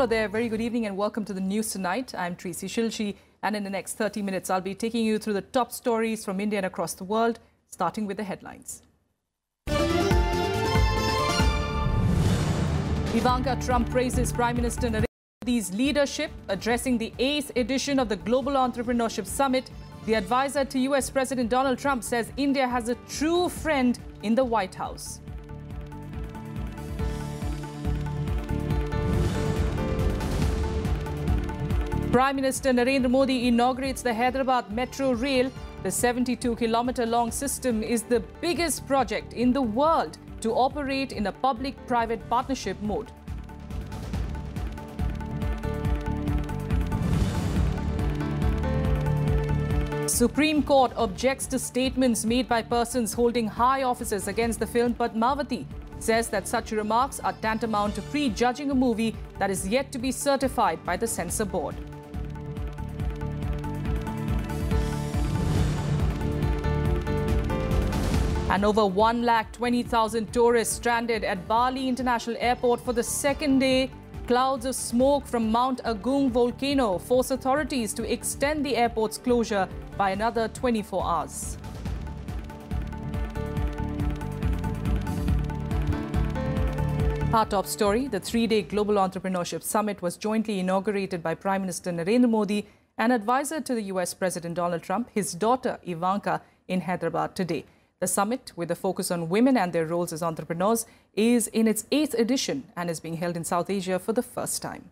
Hello there, very good evening and welcome to the news tonight. I'm Tracy Shilshi and in the next 30 minutes I'll be taking you through the top stories from India and across the world, starting with the headlines. Ivanka Trump praises Prime Minister Narendra Modi's leadership, addressing the 8th edition of the Global Entrepreneurship Summit. The advisor to US President Donald Trump says India has a true friend in the White House. Prime Minister Narendra Modi inaugurates the Hyderabad Metro Rail. The 72-kilometer-long system is the biggest project in the world to operate in a public-private partnership mode. Supreme Court objects to statements made by persons holding high offices against the film Padmavati. Says that such remarks are tantamount to prejudging a movie that is yet to be certified by the censor board. And over 120,000 tourists stranded at Bali International Airport for the second day. Clouds of smoke from Mount Agung volcano force authorities to extend the airport's closure by another 24 hours. Our top story, the three-day Global Entrepreneurship Summit was jointly inaugurated by Prime Minister Narendra Modi and advisor to the US President Donald Trump, his daughter Ivanka, in Hyderabad today. The summit, with a focus on women and their roles as entrepreneurs, is in its 8th edition and is being held in South Asia for the first time.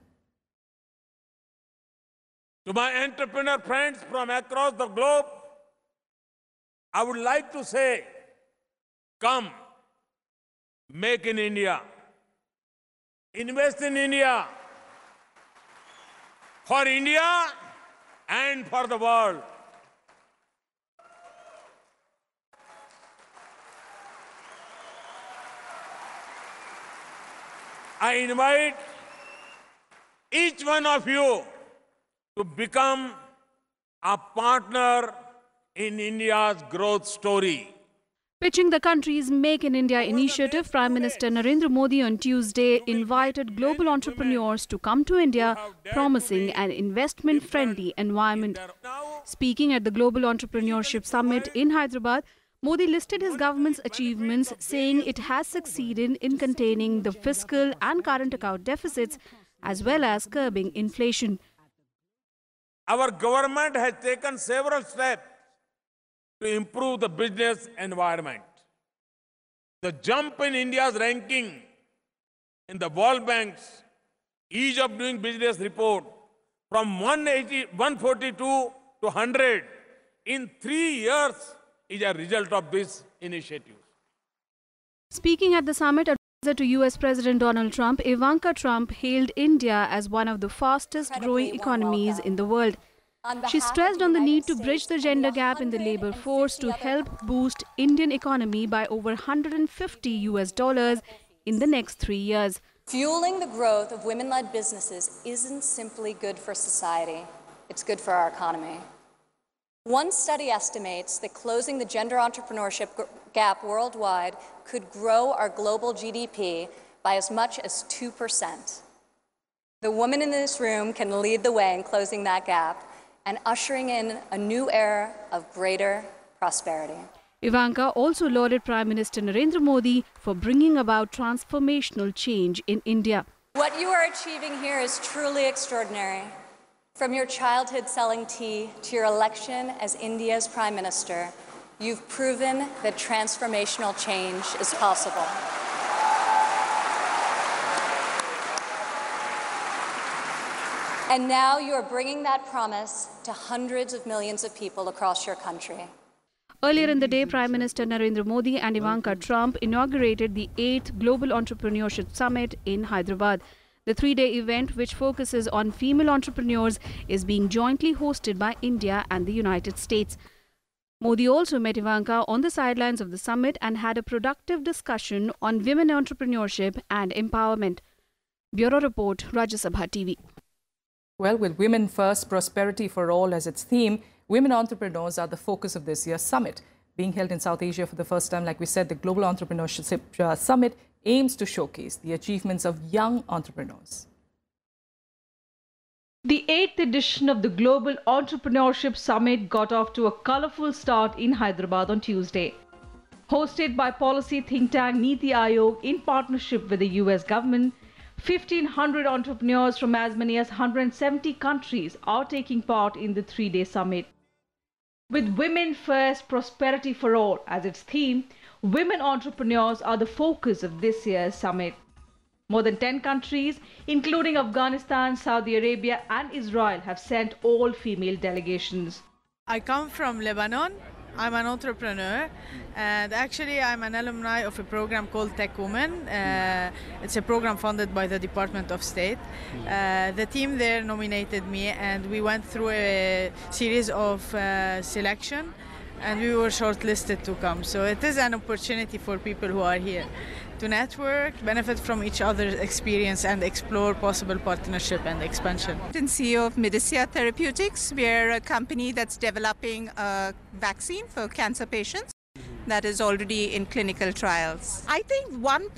To my entrepreneur friends from across the globe, I would like to say, come, make in India, invest in India, for India and for the world. I invite each one of you to become a partner in India's growth story. Pitching the country's Make in India initiative, Prime Minister Narendra Modi on Tuesday invited global entrepreneurs to come to India, promising an investment-friendly environment. Speaking at the Global Entrepreneurship Summit in Hyderabad, Modi listed his government's achievements, saying it has succeeded in containing the fiscal and current account deficits, as well as curbing inflation. Our government has taken several steps to improve the business environment. The jump in India's ranking in the World Bank's Ease of Doing Business report from 142 to 100 in 3 years is a result of this initiative. Speaking at the summit, advisor to US President Donald Trump, Ivanka Trump hailed India as one of the fastest growing economies in the world. She stressed on the need to bridge the gender gap in the labor force to help boost Indian economy by over $150 in the next 3 years. Fueling the growth of women-led businesses isn't simply good for society, it's good for our economy. One study estimates that closing the gender entrepreneurship gap worldwide could grow our global GDP by as much as 2%. The women in this room can lead the way in closing that gap and ushering in a new era of greater prosperity. Ivanka also lauded Prime Minister Narendra Modi for bringing about transformational change in India. What you are achieving here is truly extraordinary. From your childhood selling tea to your election as India's Prime Minister, you've proven that transformational change is possible. And now you are bringing that promise to hundreds of millions of people across your country. Earlier in the day, Prime Minister Narendra Modi and Ivanka Trump inaugurated the 8th Global Entrepreneurship Summit in Hyderabad. The three-day event, which focuses on female entrepreneurs, is being jointly hosted by India and the United States. Modi also met Ivanka on the sidelines of the summit and had a productive discussion on women entrepreneurship and empowerment. Bureau Report, Rajya Sabha TV. Well, with Women First, Prosperity for All as its theme, women entrepreneurs are the focus of this year's summit. Being held in South Asia for the first time, like we said, the Global Entrepreneurship Summit aims to showcase the achievements of young entrepreneurs. The 8th edition of the Global Entrepreneurship Summit got off to a colorful start in Hyderabad on Tuesday. Hosted by policy think tank Niti Aayog in partnership with the US government, 1,500 entrepreneurs from as many as 170 countries are taking part in the 3-day summit. With Women First, Prosperity for All as its theme, women entrepreneurs are the focus of this year's summit. More than 10 countries, including Afghanistan, Saudi Arabia and Israel, have sent all-female delegations. I come from Lebanon. I'm an entrepreneur, and actually I'm an alumni of a program called Tech Women. It's a program funded by the Department of State. The team there nominated me, and we went through a series of selection, and we were shortlisted to come. So it is an opportunity for people who are here to network, benefit from each other's experience, and explore possible partnership and expansion. I'm CEO of Medicia Therapeutics. We're a company that's developing a vaccine for cancer patients that is already in clinical trials. I think one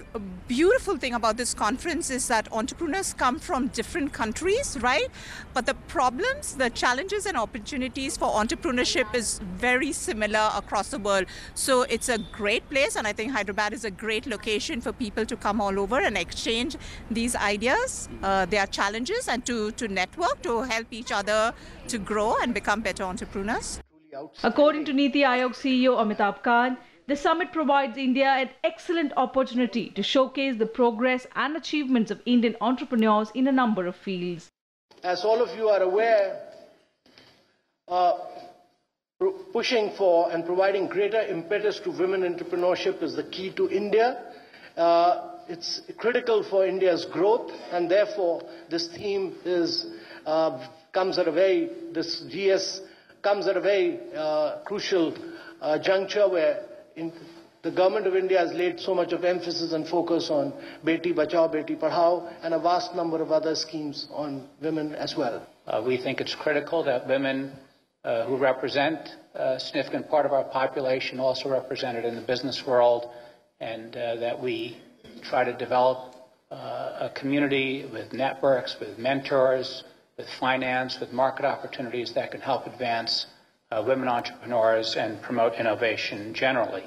beautiful thing about this conference is that entrepreneurs come from different countries, right? But the problems, the challenges and opportunities for entrepreneurship is very similar across the world. So it's a great place, and I think Hyderabad is a great location for people to come all over and exchange these ideas, their challenges, and to network, to help each other to grow and become better entrepreneurs. According to Niti Aayog CEO Amitabh Kant, the summit provides India an excellent opportunity to showcase the progress and achievements of Indian entrepreneurs in a number of fields. As all of you are aware, pushing for and providing greater impetus to women entrepreneurship is the key to India. It's critical for India's growth, and therefore this theme comes at a very crucial juncture where the government of India has laid so much of emphasis and focus on Beti Bachao, Beti Padhao, and a vast number of other schemes on women as well. We think it's critical that women who represent a significant part of our population also represented in the business world, and that we try to develop a community with networks, with mentors, with finance, with market opportunities that can help advance women entrepreneurs and promote innovation generally.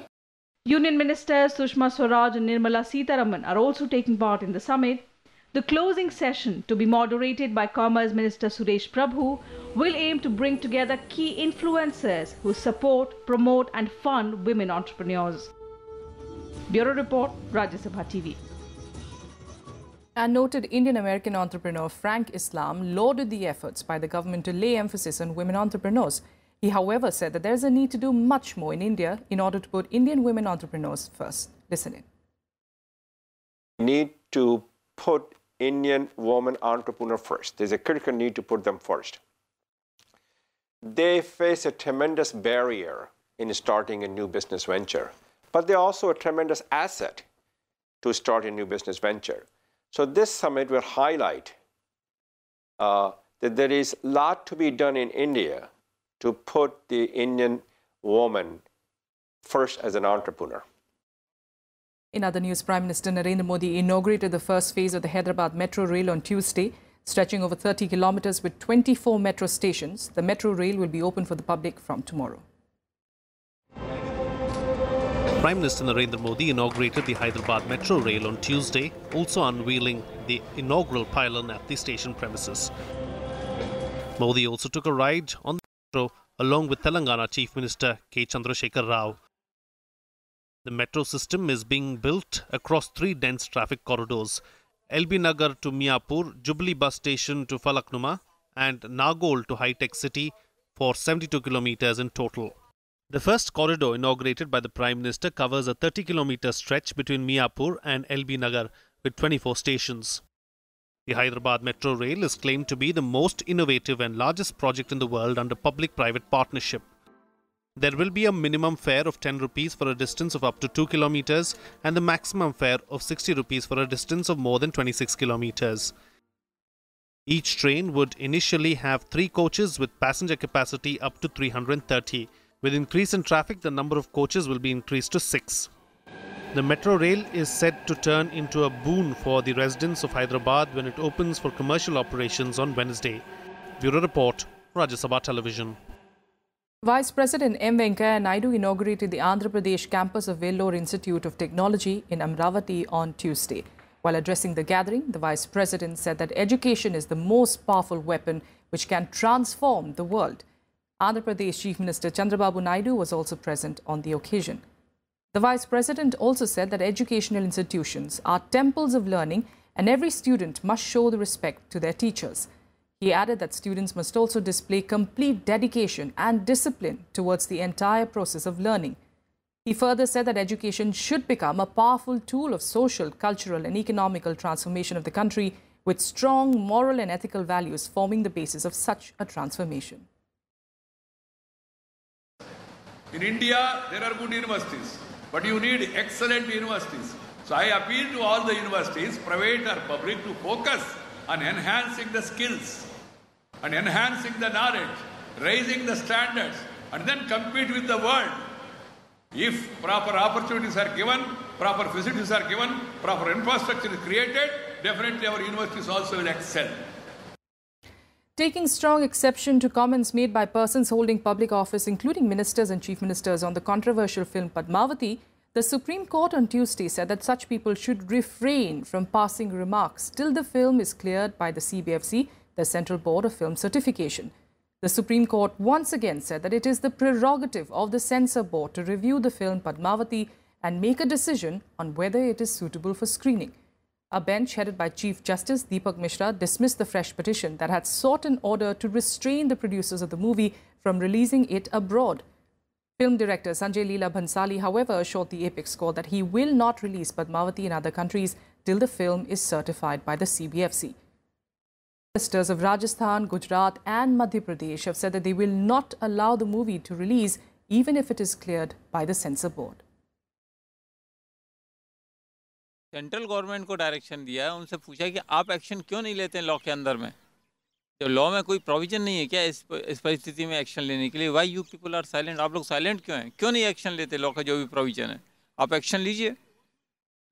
Union Ministers Sushma Swaraj and Nirmala Sitharaman are also taking part in the summit. The closing session, to be moderated by Commerce Minister Suresh Prabhu, will aim to bring together key influencers who support, promote and fund women entrepreneurs. Bureau Report, Rajya Sabha TV. And noted Indian-American entrepreneur Frank Islam lauded the efforts by the government to lay emphasis on women entrepreneurs. He, however, said that there is a need to do much more in India in order to put Indian women entrepreneurs first. Listen in. We need to put Indian women entrepreneurs first. There's a critical need to put them first. They face a tremendous barrier in starting a new business venture, but they're also a tremendous asset to start a new business venture. So this summit will highlight that there is a lot to be done in India to put the Indian woman first as an entrepreneur. In other news, Prime Minister Narendra Modi inaugurated the first phase of the Hyderabad Metro Rail on Tuesday, stretching over 30 kilometers with 24 metro stations. The Metro Rail will be open for the public from tomorrow. Prime Minister Narendra Modi inaugurated the Hyderabad Metro Rail on Tuesday, also unveiling the inaugural pylon at the station premises. Modi also took a ride on the metro along with Telangana Chief Minister K. Chandrasekhar Rao. The metro system is being built across 3 dense traffic corridors: LB Nagar to Miapur, Jubilee Bus Station to Falaknuma, and Nagol to High Tech City for 72 kilometers in total. The first corridor inaugurated by the Prime Minister covers a 30-kilometer stretch between Miapur and LB Nagar with 24 stations. The Hyderabad Metro Rail is claimed to be the most innovative and largest project in the world under public-private partnership. There will be a minimum fare of 10 rupees for a distance of up to 2 kilometers and the maximum fare of 60 rupees for a distance of more than 26 kilometers. Each train would initially have 3 coaches with passenger capacity up to 330. With increase in traffic, the number of coaches will be increased to 6. The metro rail is said to turn into a boon for the residents of Hyderabad when it opens for commercial operations on Wednesday. Bureau Report, Rajya Sabha Television. Vice President M. Venkaiah Naidu inaugurated the Andhra Pradesh campus of Vellore Institute of Technology in Amravati on Tuesday. While addressing the gathering, the Vice President said that education is the most powerful weapon which can transform the world. Andhra Pradesh Chief Minister Chandrababu Naidu was also present on the occasion. The Vice President also said that educational institutions are temples of learning and every student must show the respect to their teachers. He added that students must also display complete dedication and discipline towards the entire process of learning. He further said that education should become a powerful tool of social, cultural and economical transformation of the country, with strong moral and ethical values forming the basis of such a transformation. In India, there are good universities, but you need excellent universities. So I appeal to all the universities, private or public, to focus on enhancing the skills and enhancing the knowledge, raising the standards, and then compete with the world. If proper opportunities are given, proper facilities are given, proper infrastructure is created, definitely our universities also will excel. Taking strong exception to comments made by persons holding public office, including ministers and chief ministers, on the controversial film Padmavati, the Supreme Court on Tuesday said that such people should refrain from passing remarks till the film is cleared by the CBFC, the Central Board of Film Certification. The Supreme Court once again said that it is the prerogative of the Censor Board to review the film Padmavati and make a decision on whether it is suitable for screening. A bench headed by Chief Justice Deepak Mishra dismissed the fresh petition that had sought an order to restrain the producers of the movie from releasing it abroad. Film director Sanjay Leela Bhansali, however, assured the Apex Court that he will not release Padmavati in other countries till the film is certified by the CBFC. Ministers of Rajasthan, Gujarat and Madhya Pradesh have said that they will not allow the movie to release even if it is cleared by the Censor Board. Central government को direction दिया है, उनसे पूछा कि आप action क्यों नहीं लेते हैं लॉ के अंदर में? जो लॉ में कोई प्रोविजन नहीं है क्या इस परिस्थिति में एक्शन लेने के लिए? Why you people are silent? आप लोग साइलेंट क्यों हैं? क्यों नहीं एक्शन लेते लॉ का जो भी प्रोविजन है? आप एक्शन लीजिए.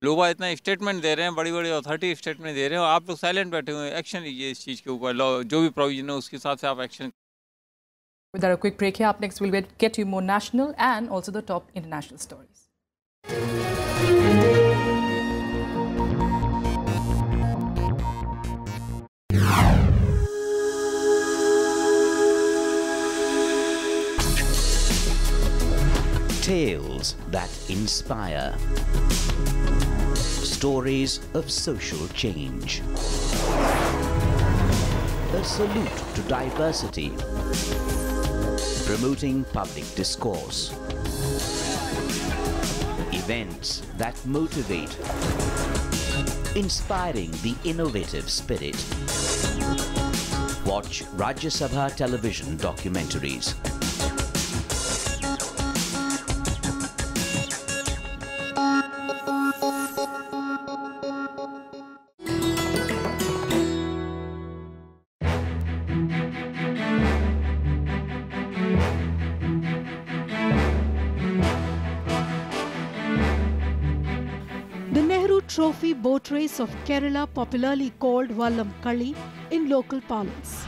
लोग इतना स्टेटमेंट दे रहे हैं, बड़ी बड़ी अथॉरिटी स्टेटमेंट दे रहे हैं, आप लोग साइलेंट बैठे हुए हैं. एक्शन लीजिए इस चीज़ के ऊपर. लॉ जो भी प्रोविजन है उसके हिसाब से आप action. With a quick break here, up next we'll get you more national and also the top international stories. Tales that inspire. Stories of social change. A salute to diversity. Promoting public discourse. Events that motivate. Inspiring the innovative spirit. Watch Rajya Sabha television documentaries. Trophy boat race of Kerala, popularly called Vallam Kali in local parlance.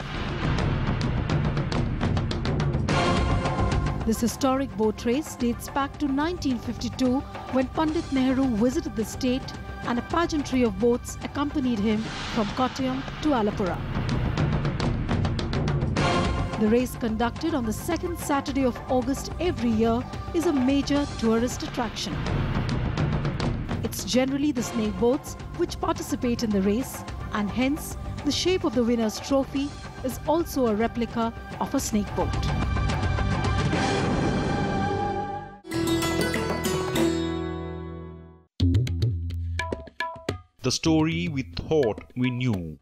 This historic boat race dates back to 1952 when Pandit Nehru visited the state and a pageantry of boats accompanied him from Kottayam to Alappuzha. The race, conducted on the second Saturday of August every year, is a major tourist attraction. It's generally the snake boats which participate in the race, and hence the shape of the winner's trophy is also a replica of a snake boat. The story we thought we knew.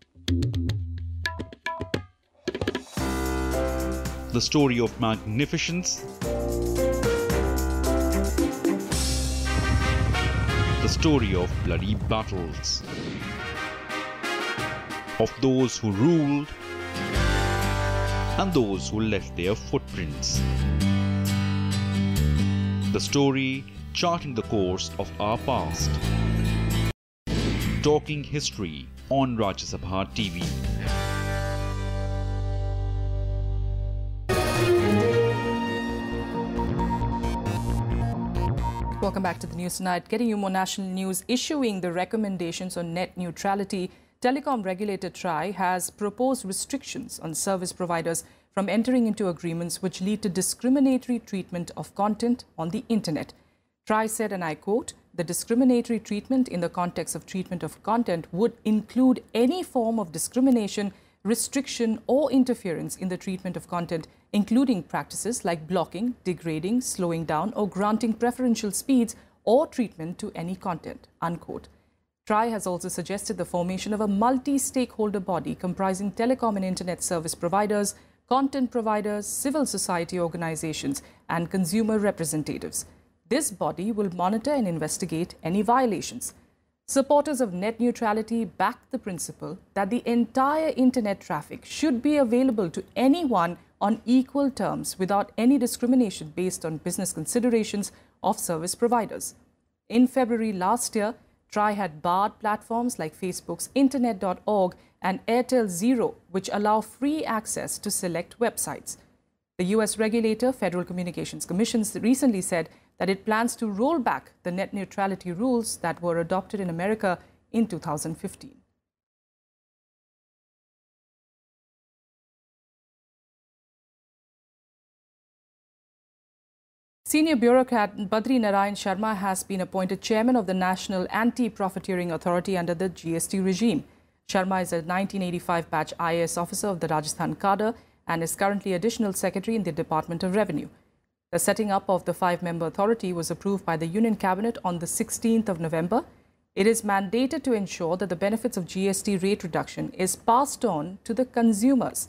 The story of magnificence. The story of bloody battles, of those who ruled and those who left their footprints. The story charting the course of our past. Talking history on Rajya Sabha TV. Welcome back to the news tonight. Getting you more national news. Issuing the recommendations on net neutrality, telecom regulator TRAI has proposed restrictions on service providers from entering into agreements which lead to discriminatory treatment of content on the internet. TRAI said, and I quote, "The discriminatory treatment in the context of treatment of content would include any form of discrimination, restriction or interference in the treatment of content, including practices like blocking, degrading, slowing down or granting preferential speeds or treatment to any content," unquote. TRAI has also suggested the formation of a multi-stakeholder body comprising telecom and internet service providers, content providers, civil society organizations and consumer representatives. This body will monitor and investigate any violations. Supporters of net neutrality back the principle that the entire internet traffic should be available to anyone on equal terms without any discrimination based on business considerations of service providers. In February last year, TRAI had barred platforms like Facebook's Internet.org and Airtel Zero, which allow free access to select websites. The US regulator, Federal Communications Commission, recently said that it plans to roll back the net neutrality rules that were adopted in America in 2015. Senior bureaucrat Badri Narayan Sharma has been appointed chairman of the National Anti-Profiteering Authority under the GST regime. Sharma is a 1985 batch IAS officer of the Rajasthan cadre and is currently additional secretary in the Department of Revenue. The setting up of the 5-member authority was approved by the Union Cabinet on the 16th of November. It is mandated to ensure that the benefits of GST rate reduction is passed on to the consumers.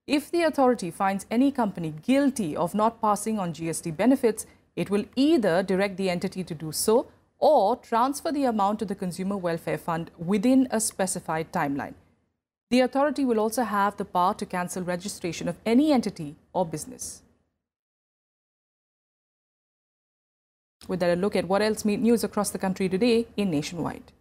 If the authority finds any company guilty of not passing on GST benefits, it will either direct the entity to do so or transfer the amount to the Consumer Welfare Fund within a specified timeline. The authority will also have the power to cancel registration of any entity or business. With that, a look at what else made news across the country today in Nationwide.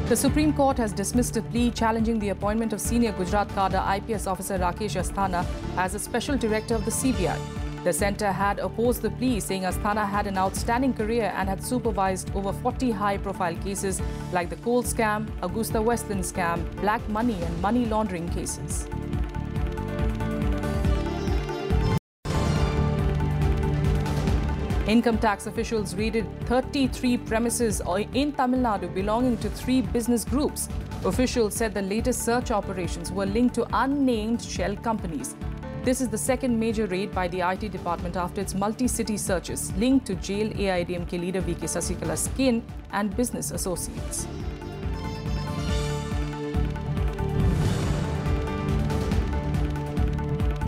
The Supreme Court has dismissed a plea challenging the appointment of senior Gujarat cadre IPS officer Rakesh Asthana as a special director of the CBI. The centre had opposed the plea, saying Asthana had an outstanding career and had supervised over 40 high-profile cases like the coal scam, Augusta Westland scam, black money and money laundering cases. Income tax officials raided 33 premises in Tamil Nadu belonging to 3 business groups. Officials said the latest search operations were linked to unnamed shell companies. This is the second major raid by the IT department after its multi-city searches linked to jail AIDMK leader VK Sasikala's kin and business associates.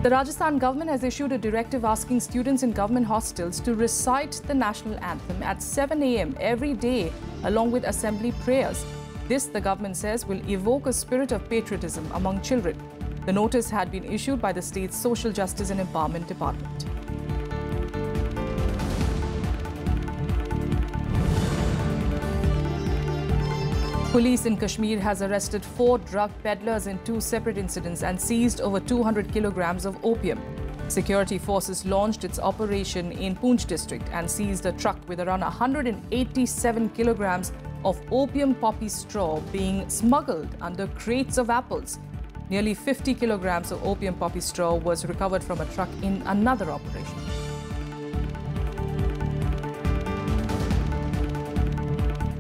The Rajasthan government has issued a directive asking students in government hostels to recite the national anthem at 7 a.m. every day along with assembly prayers. This, the government says, will evoke a spirit of patriotism among children. The notice had been issued by the state's Social Justice and Empowerment Department. Police in Kashmir has arrested 4 drug peddlers in 2 separate incidents and seized over 200 kilograms of opium. Security forces launched its operation in Poonch district and seized a truck with around 187 kilograms of opium poppy straw being smuggled under crates of apples. Nearly 50 kilograms of opium poppy straw was recovered from a truck in another operation.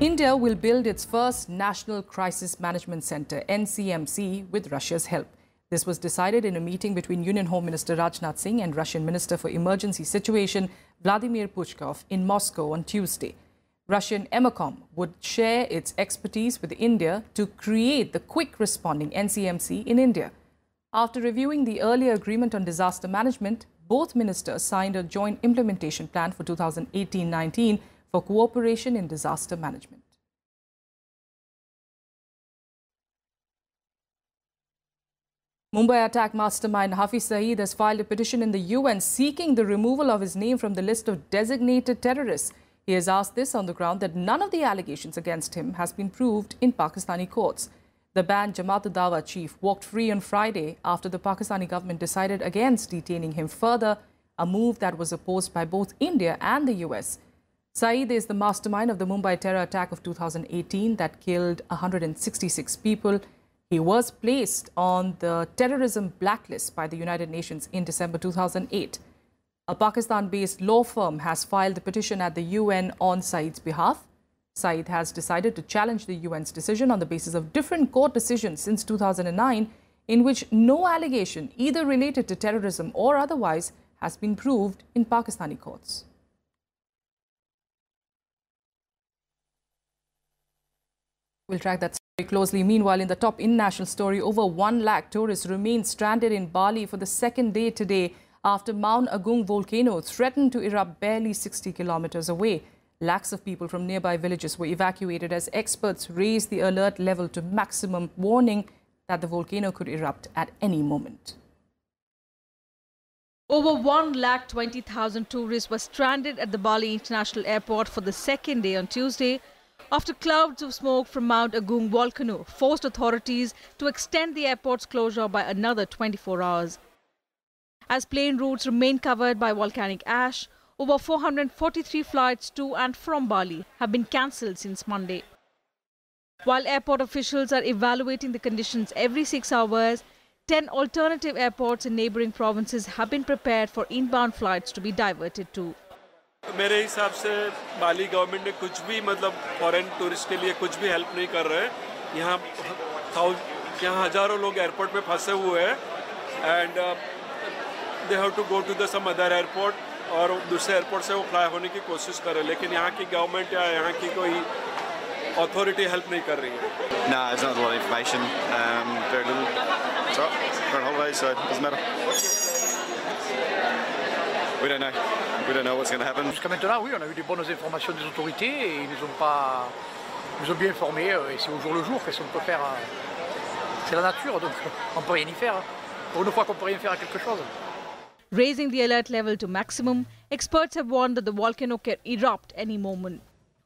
India will build its first National Crisis Management Center, NCMC, with Russia's help. This was decided in a meeting between Union Home Minister Rajnath Singh and Russian Minister for Emergency Situation Vladimir Puchkov in Moscow on Tuesday. Russian EMACOM would share its expertise with India to create the quick-responding NCMC in India. After reviewing the earlier agreement on disaster management, both ministers signed a joint implementation plan for 2018-19 for cooperation in disaster management. Mumbai attack mastermind Hafiz Saeed has filed a petition in the UN seeking the removal of his name from the list of designated terrorists. He has asked this on the ground that none of the allegations against him has been proved in Pakistani courts. The banned Jamaat-ud-Dawa chief walked free on Friday after the Pakistani government decided against detaining him further a move that was opposed by both India and the US. Saeed is the mastermind of the Mumbai terror attack of 2018 that killed 166 people. He was placed on the terrorism blacklist by the United Nations in December 2008. A Pakistan-based law firm has filed a petition at the UN on Saeed's behalf. Saeed has decided to challenge the UN's decision on the basis of different court decisions since 2009, in which no allegation, either related to terrorism or otherwise, has been proved in Pakistani courts. We'll track that story closely. Meanwhile, in the top international story, over 1 lakh tourists remain stranded in Bali for the second day today after Mount Agung volcano threatened to erupt barely 60 kilometers away. Lakhs of people from nearby villages were evacuated as experts raised the alert level to maximum, warning that the volcano could erupt at any moment. Over 1,20,000 tourists were stranded at the Bali International Airport for the second day on Tuesday after clouds of smoke from Mount Agung volcano forced authorities to extend the airport's closure by another 24 hours. As plane routes remain covered by volcanic ash, over 443 flights to and from Bali have been cancelled since Monday. While airport officials are evaluating the conditions every 6 hours, 10 alternative airports in neighbouring provinces have been prepared for inbound flights to be diverted to. मेरे हिसाब से बाली government ने कुछ भी मतलब foreign tourist के लिए कुछ भी हेल्प नहीं कर रहे हैं। यहाँ हजारों लोग एयरपोर्ट में फंसे हुए हैं and they have to go to the some other airport और दूसरे एयरपोर्ट से वो फ्लाई होने की कोशिश कर रहे हैं, लेकिन यहाँ की गवर्नमेंट या यहाँ की कोई अथॉरिटी हेल्प नहीं कर रही है। No, there's not a lot of information. Very little. It's all right. We're on holiday, so it doesn't matter. We don't know. We don't know what's going to happen. Jusqu'à maintenant, oui, on a eu des bonnes informations des autorités et ils nous ont bien informés. Et c'est au jour le jour, qu'est-ce qu'on peut faire? C'est la nature, donc on ne peut rien y faire. Pour une fois qu'on peut rien faire à quelque chose. Raising the alert level to maximum, experts have warned that the volcano can erupt any moment.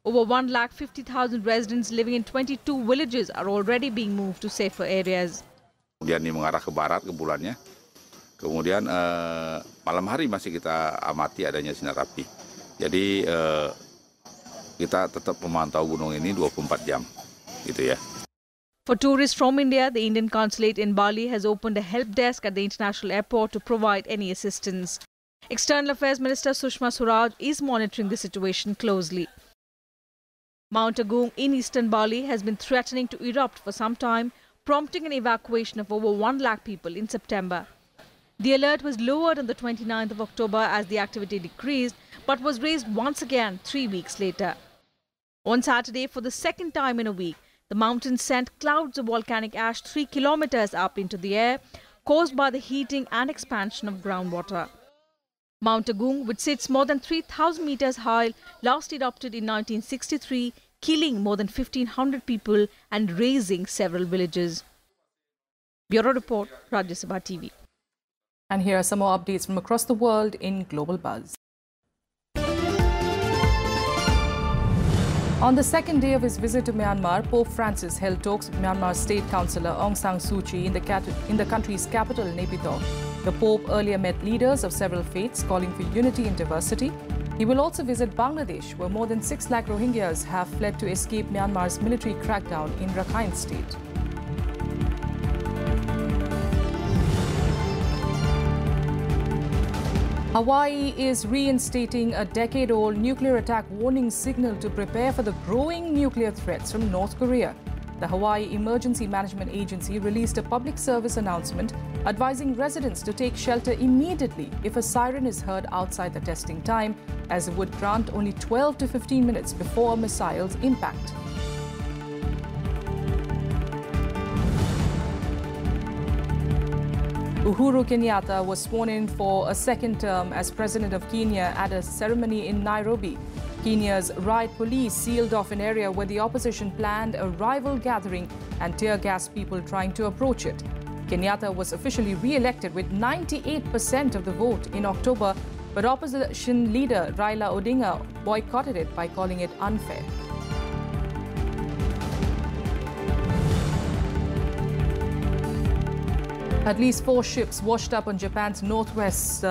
Over 1,50,000 residents living in 22 villages are already being moved to safer areas. Kemudian ini mengarah ke barat ke bulannya. Kemudian malam hari masih kita amati adanya sinar api. Jadi kita tetap memantau gunung ini 24 jam, gitu ya. For tourists from India, the Indian consulate in Bali has opened a help desk at the international airport to provide any assistance. External Affairs Minister Sushma Swaraj is monitoring the situation closely. Mount Agung in eastern Bali has been threatening to erupt for some time, prompting an evacuation of over 1 lakh people in September. The alert was lowered on the 29th of October as the activity decreased, but was raised once again 3 weeks later. On Saturday, for the second time in a week, the mountain sent clouds of volcanic ash 3 kilometers up into the air, caused by the heating and expansion of groundwater. Mount Agung, which sits more than 3,000 meters high, last erupted in 1963, killing more than 1,500 people and razing several villages. Bureau Report, Rajya Sabha TV. And here are some more updates from across the world in Global Buzz. On the second day of his visit to Myanmar, Pope Francis held talks with Myanmar's State Councillor Aung San Suu Kyi in the country's capital, Naypyidaw. The Pope earlier met leaders of several faiths calling for unity in diversity. He will also visit Bangladesh, where more than 6 lakh Rohingyas have fled to escape Myanmar's military crackdown in Rakhine State. Hawaii is reinstating a decade-old nuclear attack warning signal to prepare for the growing nuclear threats from North Korea. The Hawaii Emergency Management Agency released a public service announcement advising residents to take shelter immediately if a siren is heard outside the testing time, as it would grant only 12 to 15 minutes before a missile's impact. Uhuru Kenyatta was sworn in for a second term as President of Kenya at a ceremony in Nairobi. Kenya's riot police sealed off an area where the opposition planned a rival gathering and tear-gassed people trying to approach it. Kenyatta was officially re-elected with 98% of the vote in October, but opposition leader Raila Odinga boycotted it by calling it unfair. At least 4 ships washed up on Japan's northwest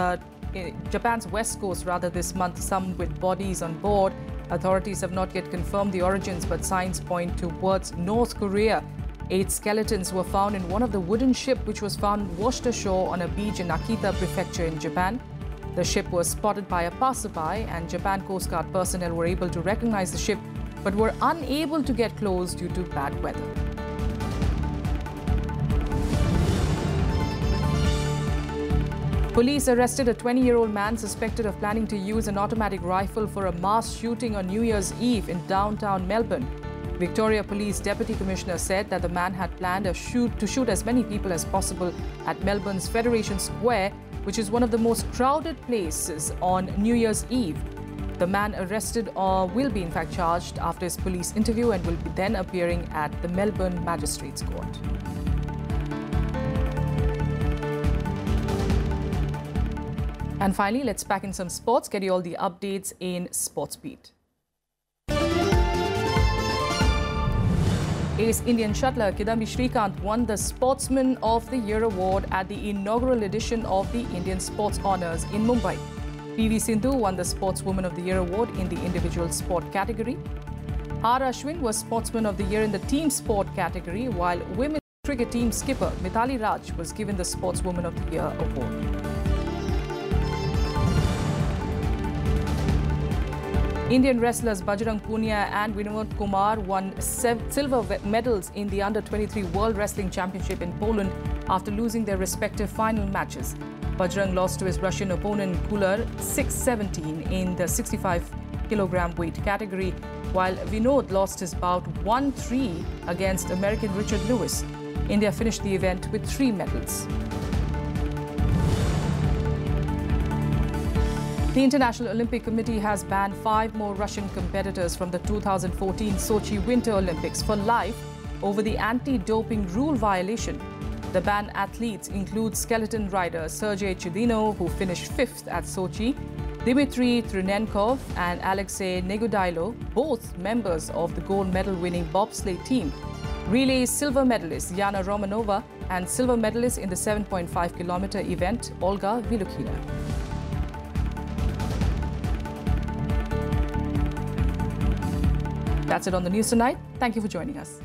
Japan's west coast this month, some with bodies on board. Authorities have not yet confirmed the origins, but signs point towards North Korea. 8 skeletons were found in one of the wooden ship which was found washed ashore on a beach in Akita Prefecture in Japan. The ship was spotted by a passerby, and Japan Coast Guard personnel were able to recognize the ship but were unable to get close due to bad weather. Police arrested a 20-year-old man suspected of planning to use an automatic rifle for a mass shooting on New Year's Eve in downtown Melbourne. Victoria Police Deputy Commissioner said that the man had planned to shoot as many people as possible at Melbourne's Federation Square, which is one of the most crowded places on New Year's Eve. The man arrested will be in fact charged after his police interview and will be then appearing at the Melbourne Magistrates Court. And finally, let's pack in some sports, get you all the updates in Sports Beat. Ace Indian shuttler Kidambi Srikanth won the Sportsman of the Year award at the inaugural edition of the Indian Sports Honours in Mumbai. PV Sindhu won the Sportswoman of the Year award in the individual sport category. R. Ashwin was Sportsman of the Year in the team sport category, while women's cricket team skipper Mithali Raj was given the Sportswoman of the Year award. Indian wrestlers Bajrang Punia and Vinod Kumar won silver medals in the Under-23 World Wrestling Championship in Poland after losing their respective final matches. Bajrang lost to his Russian opponent Kular 6-17 in the 65-kilogram weight category, while Vinod lost his bout 1-3 against American Richard Lewis. India finished the event with 3 medals. The International Olympic Committee has banned 5 more Russian competitors from the 2014 Sochi Winter Olympics for life over the anti-doping rule violation. The banned athletes include skeleton rider Sergei Chudino, who finished 5th at Sochi, Dmitry Trinenkov and Alexei Negudailo, both members of the gold medal-winning bobsleigh team. Relay silver medalist Yana Romanova and silver medalist in the 7.5-kilometer event Olga Vilukina. That's it on the news tonight. Thank you for joining us.